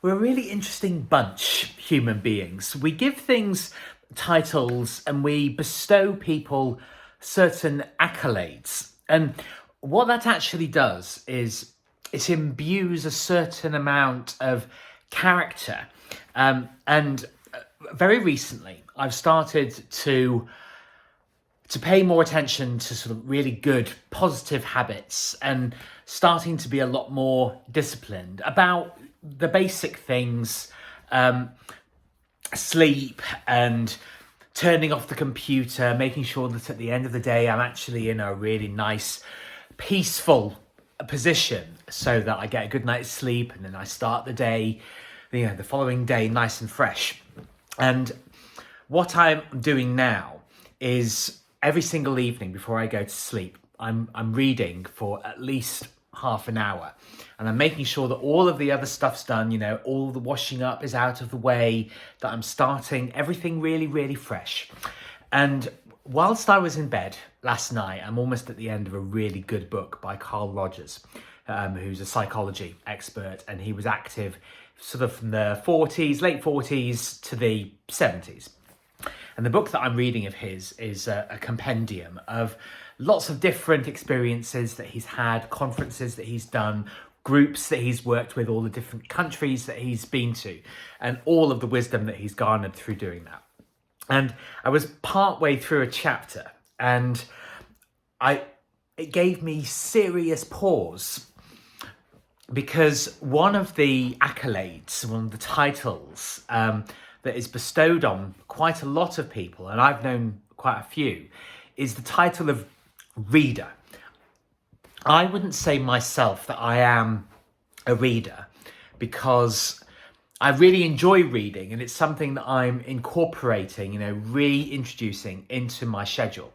We're a really interesting bunch, human beings. We give things titles and we bestow people certain accolades. And what that actually does is it imbues a certain amount of character. And very recently, I've started to pay more attention to sort of really good, positive habits and starting to be a lot more disciplined about the basic things, sleep and turning off the computer, making sure that at the end of the day, I'm actually in a really nice, peaceful position so that I get a good night's sleep and then I start the day, the following day nice and fresh. And what I'm doing now is every single evening before I go to sleep, I'm reading for at least half an hour, and I'm making sure that all of the other stuff's done, all the washing up is out of the way, that I'm starting everything really, really fresh. And whilst I was in bed last night, I'm almost at the end of a really good book by Carl Rogers, who's a psychology expert, and he was active sort of from the late 40s to the 70s. And the book that I'm reading of his is a compendium of lots of different experiences that he's had, conferences that he's done, groups that he's worked with, all the different countries that he's been to, and all of the wisdom that he's garnered through doing that. And I was partway through a chapter, and it gave me serious pause, because one of the accolades, one of the titles that is bestowed on quite a lot of people, and I've known quite a few, is the title of reader. I wouldn't say myself that I am a reader, because I really enjoy reading and it's something that I'm incorporating, reintroducing into my schedule.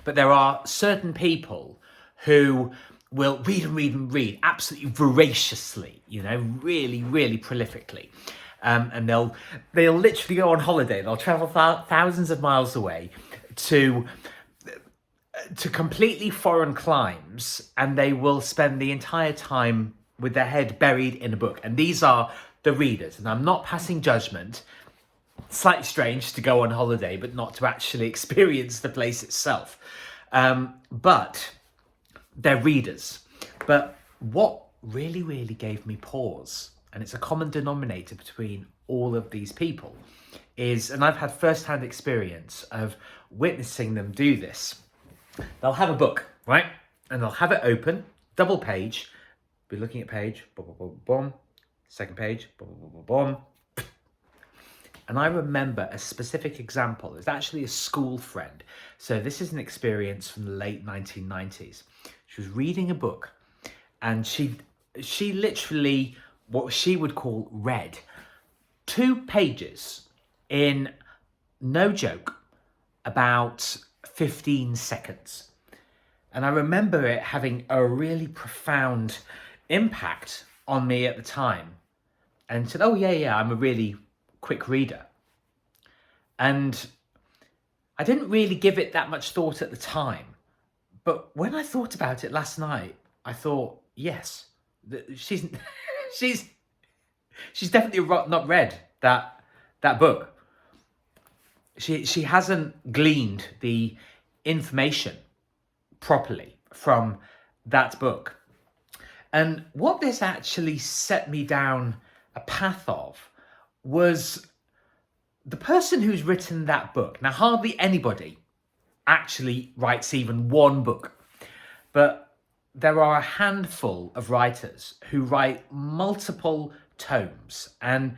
But there are certain people who will read and read and read absolutely voraciously, really, really prolifically. And they'll literally go on holiday. They'll travel thousands of miles away to completely foreign climes, and they will spend the entire time with their head buried in a book. And these are the readers. And I'm not passing judgment. Slightly strange to go on holiday, but not to actually experience the place itself. But they're readers. But what really, really gave me pause, and it's a common denominator between all of these people, is, and I've had first-hand experience of witnessing them do this. They'll have a book, right? And they'll have it open, double page, be looking at page, boom, boom, boom, boom, second page, boom, boom, boom, boom, boom. And I remember a specific example. It's actually a school friend. So this is an experience from the late 1990s. She was reading a book, and she literally, what she would call, read 2 pages in, no joke, about 15 seconds. And I remember it having a really profound impact on me at the time, and said, oh yeah, I'm a really quick reader. And I didn't really give it that much thought at the time, but when I thought about it last night, I thought, yes, she's definitely not read that book. She hasn't gleaned the information properly from that book. And what this actually set me down a path of was the person who's written that book. Now, hardly anybody actually writes even one book, but there are a handful of writers who write multiple tomes, and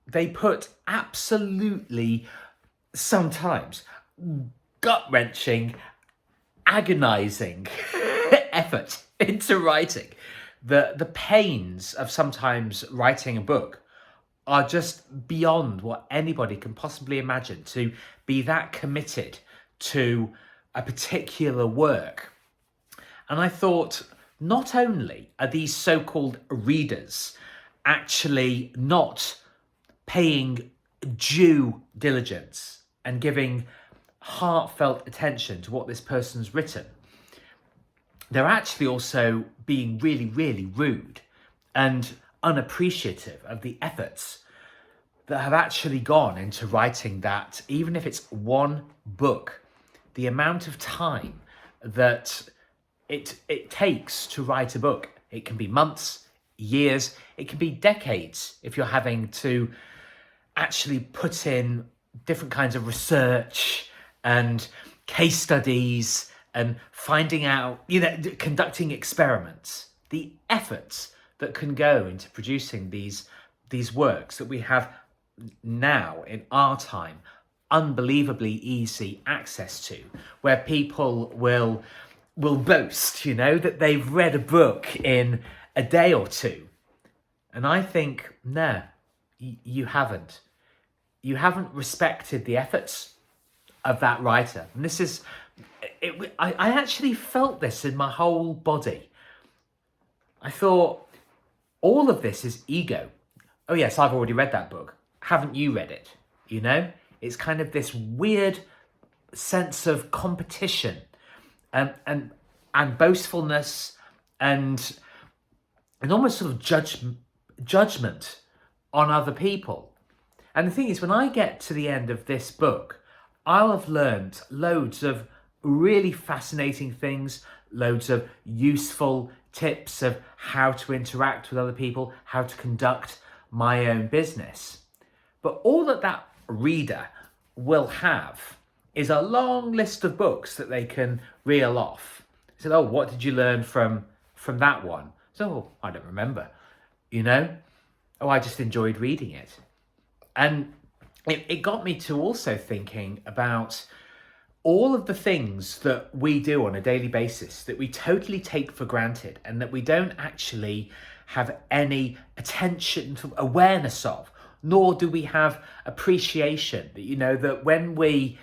they put absolutely, sometimes, gut-wrenching, agonizing effort into writing. The pains of sometimes writing a book are just beyond what anybody can possibly imagine, to be that committed to a particular work. And I thought, not only are these so-called readers actually not paying due diligence and giving heartfelt attention to what this person's written, they're actually also being really, really rude. And unappreciative of the efforts that have actually gone into writing that, even if it's one book, the amount of time that it takes to write a book. It can be months, years, it can be decades if you're having to actually put in different kinds of research and case studies and finding out, conducting experiments. The efforts that can go into producing these works that we have now in our time unbelievably easy access to, where people will boast, that they've read a book in a day or two. And I think, no, you haven't. You haven't respected the efforts of that writer. And this is, I actually felt this in my whole body. I thought, all of this is ego. Oh yes, I've already read that book. Haven't you read it? It's kind of this weird sense of competition and boastfulness and almost sort of judgment on other people. And the thing is, when I get to the end of this book, I'll have learned loads of really fascinating things, loads of useful tips of how to interact with other people, how to conduct my own business. But all that reader will have is a long list of books that they can reel off. They said, oh, what did you learn from that one? So, I don't remember, Oh, I just enjoyed reading it. And it got me to also thinking about all of the things that we do on a daily basis that we totally take for granted and that we don't actually have any attention to awareness of, nor do we have appreciation. That when we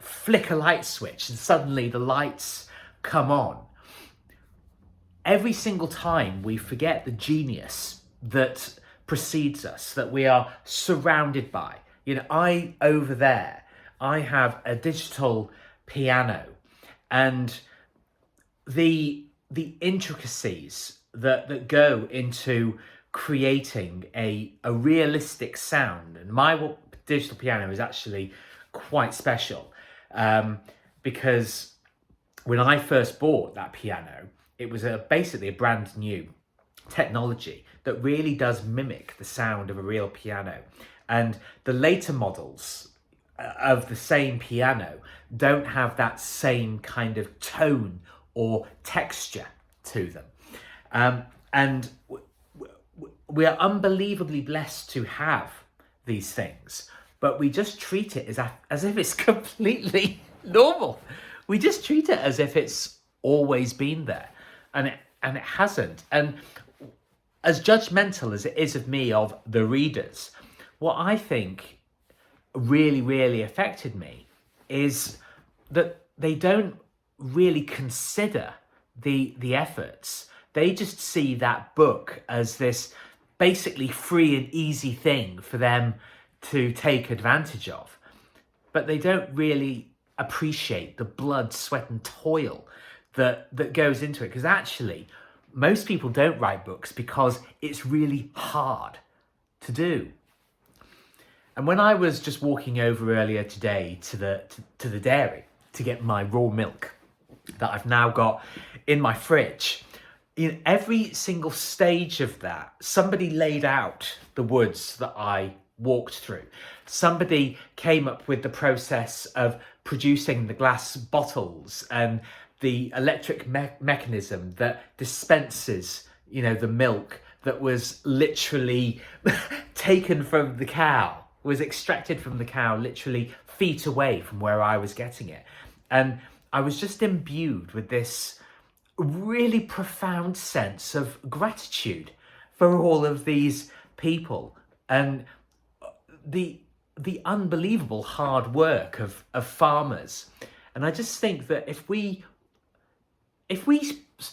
flick a light switch and suddenly the lights come on, every single time we forget the genius that precedes us, that we are surrounded by. Over there, I have a digital piano, and the intricacies that go into creating a realistic sound. And my digital piano is actually quite special because when I first bought that piano, it was basically a brand new technology that really does mimic the sound of a real piano. And the later models of the same piano don't have that same kind of tone or texture to them. And we are unbelievably blessed to have these things, but we just treat it as if it's completely normal. We just treat it as if it's always been there, and it hasn't. And as judgmental as it is of me, of the readers, what I think really, really affected me is that they don't really consider the efforts. They just see that book as this basically free and easy thing for them to take advantage of. But they don't really appreciate the blood, sweat and toil that goes into it. Because actually, most people don't write books because it's really hard to do. And when I was just walking over earlier today to the dairy to get my raw milk that I've now got in my fridge, in every single stage of that, somebody laid out the woods that I walked through. Somebody came up with the process of producing the glass bottles and the electric mechanism that dispenses, the milk that was literally taken from the cow, was extracted from the cow literally feet away from where I was getting it. And I was just imbued with this really profound sense of gratitude for all of these people and the unbelievable hard work of farmers. And I just think that if we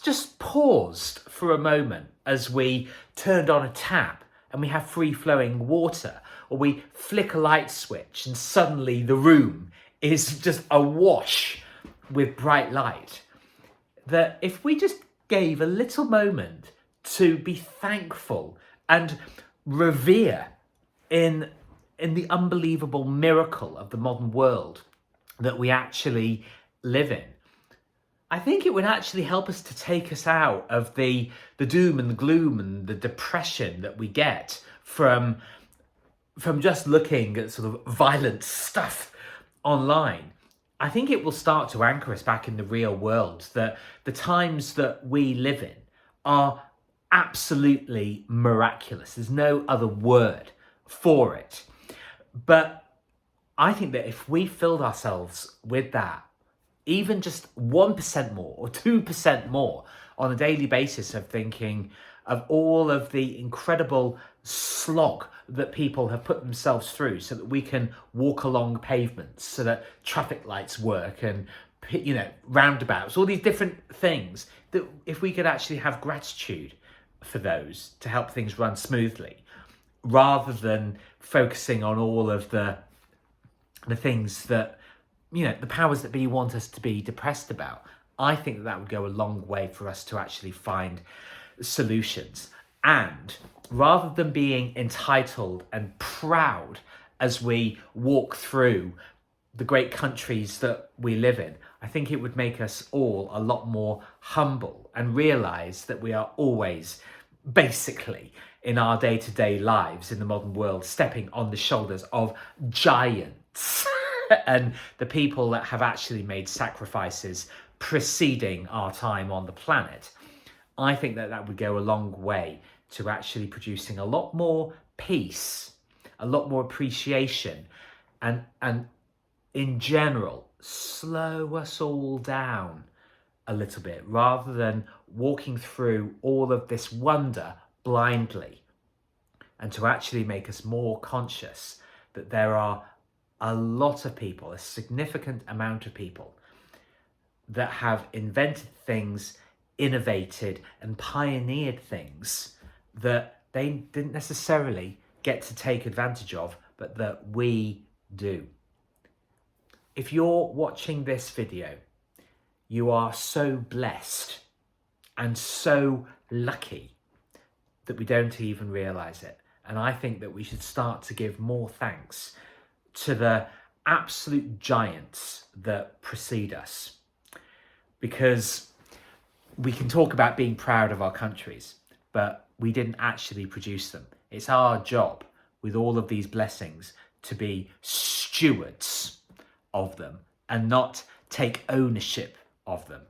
just paused for a moment as we turned on a tap and we have free-flowing water, or we flick a light switch and suddenly the room is just awash with bright light, that if we just gave a little moment to be thankful and revere in the unbelievable miracle of the modern world that we actually live in. I think it would actually help us to take us out of the doom and the gloom and the depression that we get from just looking at sort of violent stuff online. I think it will start to anchor us back in the real world, that the times that we live in are absolutely miraculous. There's no other word for it. But I think that if we filled ourselves with that, even just 1% more or 2% more on a daily basis, of thinking of all of the incredible slog that people have put themselves through so that we can walk along pavements, so that traffic lights work, and, you know, roundabouts, all these different things, that if we could actually have gratitude for those to help things run smoothly, rather than focusing on all of the things that, you know, the powers that be want us to be depressed about, I think that would go a long way for us to actually find solutions. And rather than being entitled and proud as we walk through the great countries that we live in, I think it would make us all a lot more humble and realize that we are always basically in our day-to-day lives in the modern world stepping on the shoulders of giants and the people that have actually made sacrifices preceding our time on the planet. I think that that would go a long way to actually producing a lot more peace, a lot more appreciation, and in general, slow us all down a little bit, rather than walking through all of this wonder blindly, and to actually make us more conscious that there are a lot of people, a significant amount of people, that have invented things, innovated and pioneered things that they didn't necessarily get to take advantage of, but that we do. If you're watching this video, you are so blessed and so lucky that we don't even realize it. And I think that we should start to give more thanks to the absolute giants that precede us, because we can talk about being proud of our countries, but we didn't actually produce them. It's our job with all of these blessings to be stewards of them and not take ownership of them,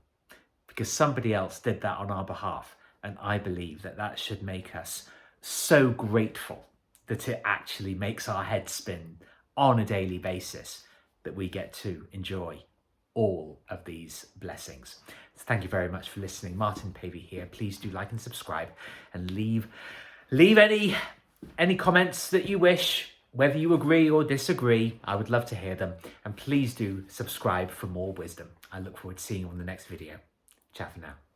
because somebody else did that on our behalf. And I believe that that should make us so grateful that it actually makes our head spin on a daily basis, that we get to enjoy all of these blessings. So thank you very much for listening. Martin Pavey here. Please do like and subscribe, and leave any comments that you wish, whether you agree or disagree. I would love to hear them. And please do subscribe for more wisdom. I look forward to seeing you on the next video. Ciao for now.